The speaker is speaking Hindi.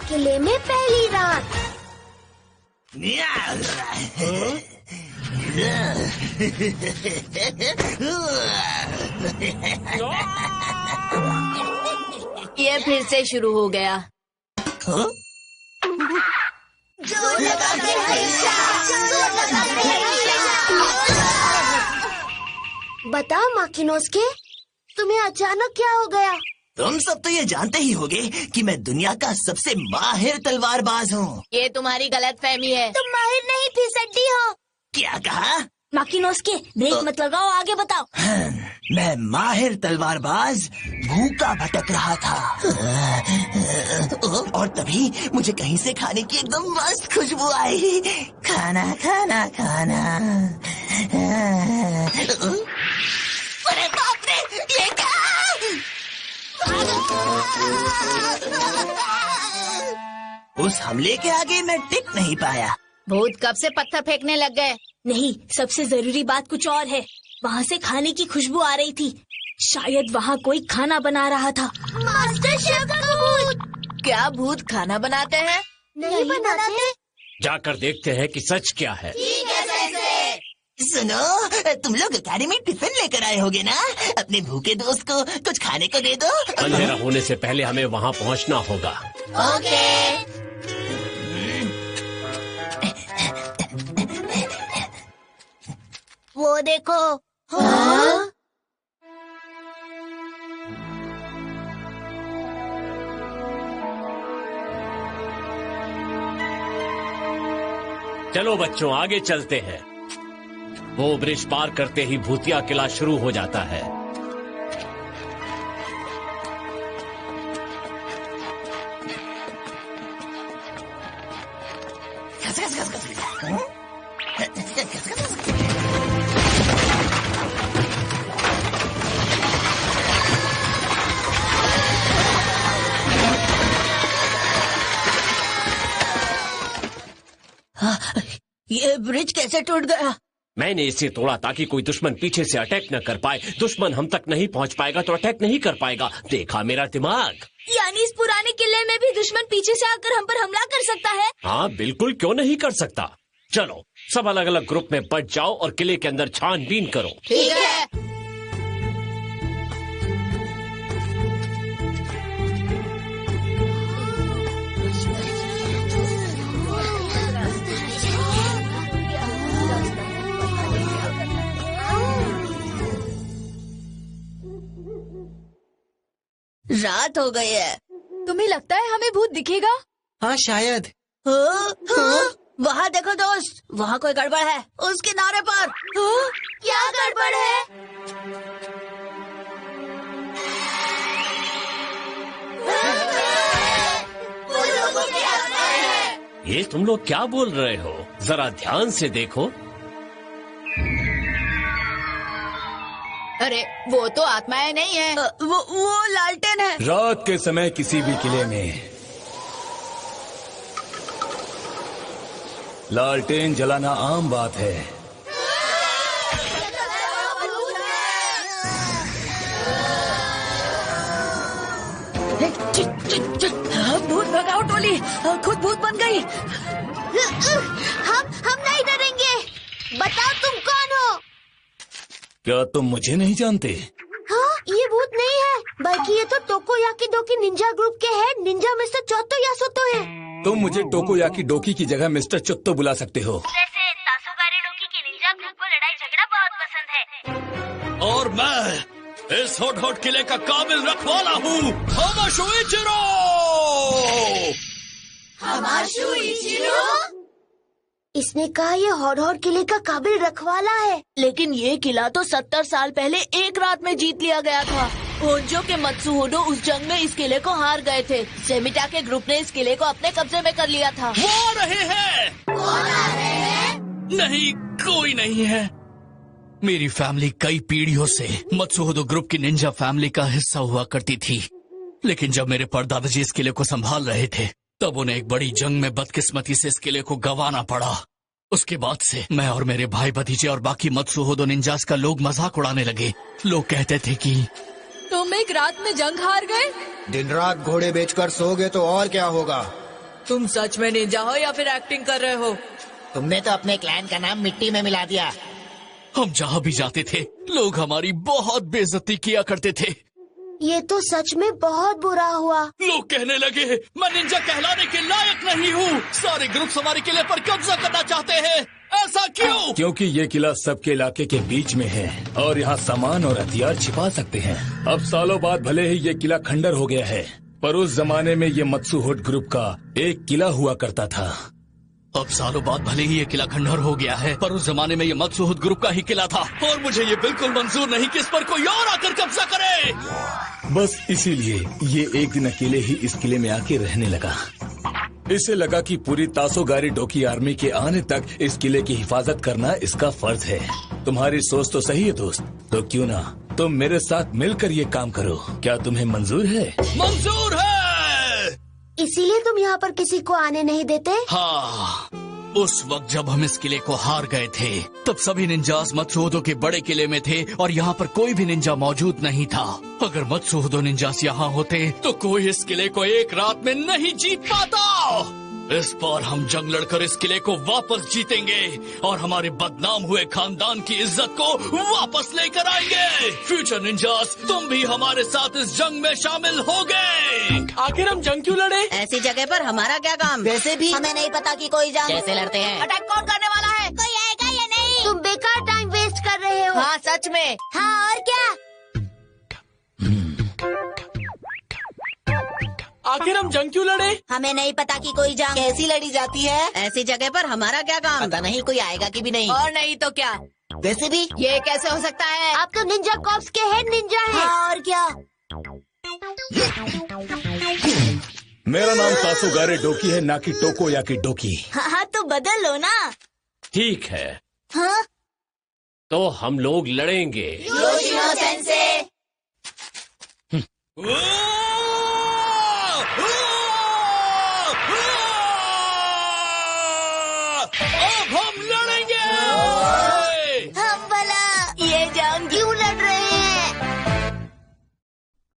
किले में पहली रात। ये फिर से शुरू हो गया। बता माकिनोस्के, तुम्हें अचानक क्या हो गया? तुम सब तो ये जानते ही होगे कि मैं दुनिया का सबसे माहिर तलवारबाज हूँ। ये तुम्हारी गलतफहमी है। तुम माहिर नहीं फिसड्डी हो। क्या कहा? माकिनोस्के, ब्रेक मत लगाओ, आगे बताओ। मैं माहिर तलवारबाज भूखा भटक रहा था और तभी मुझे कहीं से खाने की एकदम मस्त खुशबू आई। खाना खाना खाना। अरे बाप रे, ये क्या? उस हमले के आगे मैं टिक नहीं पाया। भूत कब से पत्थर फेंकने लग गए? नहीं, सबसे जरूरी बात कुछ और है। वहाँ से खाने की खुशबू आ रही थी। शायद वहाँ कोई खाना बना रहा था। मास्टर शेफ का भूत। क्या भूत खाना बनाते हैं? नहीं बनाते। जाकर देखते हैं कि सच क्या है। सुनो, तुम लोग अकेडमी टिफिन लेकर आए होगे ना? अपने भूखे दोस्त को कुछ खाने को दे दो। अंधेरा होने से पहले हमें वहाँ पहुँचना होगा। ओके। वो देखो। हाँ? चलो बच्चों, आगे चलते हैं। वो ब्रिज पार करते ही भूतिया किला शुरू हो जाता है। ये ब्रिज कैसे टूट गया? मैंने इसे तोड़ा ताकि कोई दुश्मन पीछे से अटैक न कर पाए। दुश्मन हम तक नहीं पहुंच पाएगा तो अटैक नहीं कर पाएगा। देखा मेरा दिमाग? यानी इस पुराने किले में भी दुश्मन पीछे से आकर हम पर हमला कर सकता है? हाँ बिल्कुल, क्यों नहीं कर सकता। चलो सब अलग अलग ग्रुप में बट जाओ और किले के अंदर छानबीन करो। ठीक है। रात हो गई है। तुम्हें लगता है हमें भूत दिखेगा? हाँ शायद। वहाँ देखो दोस्त, वहाँ कोई गड़बड़ है। उस किनारे पर। क्या गड़बड़ है? वो लोगों की आत्माएं हैं। ये तुम लोग क्या बोल रहे हो? जरा ध्यान से देखो। अरे वो तो आत्माएं नहीं है। वो लालटेन है। रात के समय किसी भी किले में लालटेन जलाना आम बात है। भूत भगाओ टोली, खुद भूत बन गई। हम नहीं डरेंगे। बताओ तुम कौन हो? क्या तुम मुझे नहीं जानते? हाँ, ये भूत नहीं है, बल्कि ये तो टोकोयाकी डोकी निंजा ग्रुप के हेड निंजा मिस्टर चोत्तो यासोतो है। तुम मुझे टोकोयाकी डोकी की जगह मिस्टर चुत्तो बुला सकते हो। वैसे तासुगारे डोकी के निंजा ग्रुप को लड़ाई झगड़ा बहुत पसंद है। और मैं इस हॉट हॉट किले का काबिल रखवाला हूँ, हमाशु इचिरो। इसने कहा ये हॉट किले का काबिल रखवाला है। लेकिन ये किला तो 70 साल पहले एक रात में जीत लिया गया था। होंजो के मत्सुहोदो उस जंग में इस किले को हार गए थे। सेमिटा के ग्रुप ने इस किले को अपने कब्जे में कर लिया था। वो आ रहे हैं। कौन आ रहे हैं? नहीं, कोई नहीं है। मेरी फैमिली कई पीढ़ियों से मत्सुहोदो ग्रुप की निंजा फैमिली का हिस्सा हुआ करती थी। लेकिन जब मेरे परदादाजी इस किले को संभाल रहे थे, तब उन्हें एक बड़ी जंग में बदकिस्मती से इस किले को गंवाना पड़ा। उसके बाद से मैं और मेरे भाई भतीजे और बाकी मत्सुहोदो निंजास का लोग मजाक उड़ाने लगे। लोग कहते थे कि तुम एक रात में जंग हार गए। दिन रात घोड़े बेचकर सोगे तो और क्या होगा। तुम सच में निंजा हो या फिर एक्टिंग कर रहे हो? तुमने तो अपने क्लैन का नाम मिट्टी में मिला दिया। हम जहाँ भी जाते थे लोग हमारी बहुत बेइज्जती किया करते थे। ये तो सच में बहुत बुरा हुआ। लोग कहने लगे मैं निंजा कहलाने के लायक नहीं हूँ। सारे ग्रुप हमारे किले पर कब्जा करना चाहते हैं। ऐसा क्यों? क्योंकि ये किला सबके इलाके के बीच में है और यहाँ सामान और हथियार छिपा सकते हैं। अब सालों बाद भले ही ये किला खंडर हो गया है, पर उस जमाने में ये मत्सुहुड ग्रुप का एक किला हुआ करता था। अब सालों बाद भले ही ये किला खंडर हो गया है, पर उस जमाने में ये मत्सुहुद ग्रुप का ही किला था और मुझे ये बिल्कुल मंजूर नहीं कि इस पर कोई और आकर कब्जा करे। बस इसीलिए ये एक दिन अकेले ही इस किले में आके रहने लगा। इसे लगा कि पूरी तासोगारी डोकी आर्मी के आने तक इस किले की हिफाजत करना इसका फर्ज है। तुम्हारी सोच तो सही है दोस्त, तो क्यों ना तुम मेरे साथ मिलकर ये काम करो। क्या तुम्हें मंजूर है? मंजूर है। इसीलिए तुम यहाँ पर किसी को आने नहीं देते? हाँ, उस वक्त जब हम इस किले को हार गए थे तब सभी निंजास मत्सुहुदो के बड़े किले में थे और यहाँ पर कोई भी निंजा मौजूद नहीं था। अगर मत्सुहुदो निंजास यहाँ होते तो कोई इस किले को एक रात में नहीं जीत पाता। इस बार हम जंग लड़कर इस किले को वापस जीतेंगे और हमारे बदनाम हुए खानदान की इज्जत को वापस लेकर आएंगे। फ्यूचर निंजास, तुम भी हमारे साथ इस जंग में शामिल होगे। आखिर हम जंग क्यों लड़े? ऐसी जगह पर हमारा क्या काम? वैसे भी हमें नहीं पता कि कोई जंग कैसे लड़ते हैं। अटैक कौन करने वाला है? कोई आएगा या नहीं? तुम बेकार टाइम वेस्ट कर रहे हो। हाँ सच में। हाँ, और क्या? आखिर हम जंग क्यों लड़े? हमें नहीं पता कि कोई जंग कैसी लड़ी जाती है? ऐसी जगह पर हमारा क्या काम? पता नहीं कोई आएगा कि भी नहीं। और नहीं तो क्या? वैसे भी ये कैसे हो सकता है? आप तो निंजा कॉर्प्स के हेड निंजा हैं। हाँ, और क्या? मेरा नाम तासोगारे डोकी है, ना कि टोको या की डोकी। हाँ, तो बदल लो ना। ठीक है, हाँ? तो हम लोग लड़ेंगे। Yoshino sensei. ओ!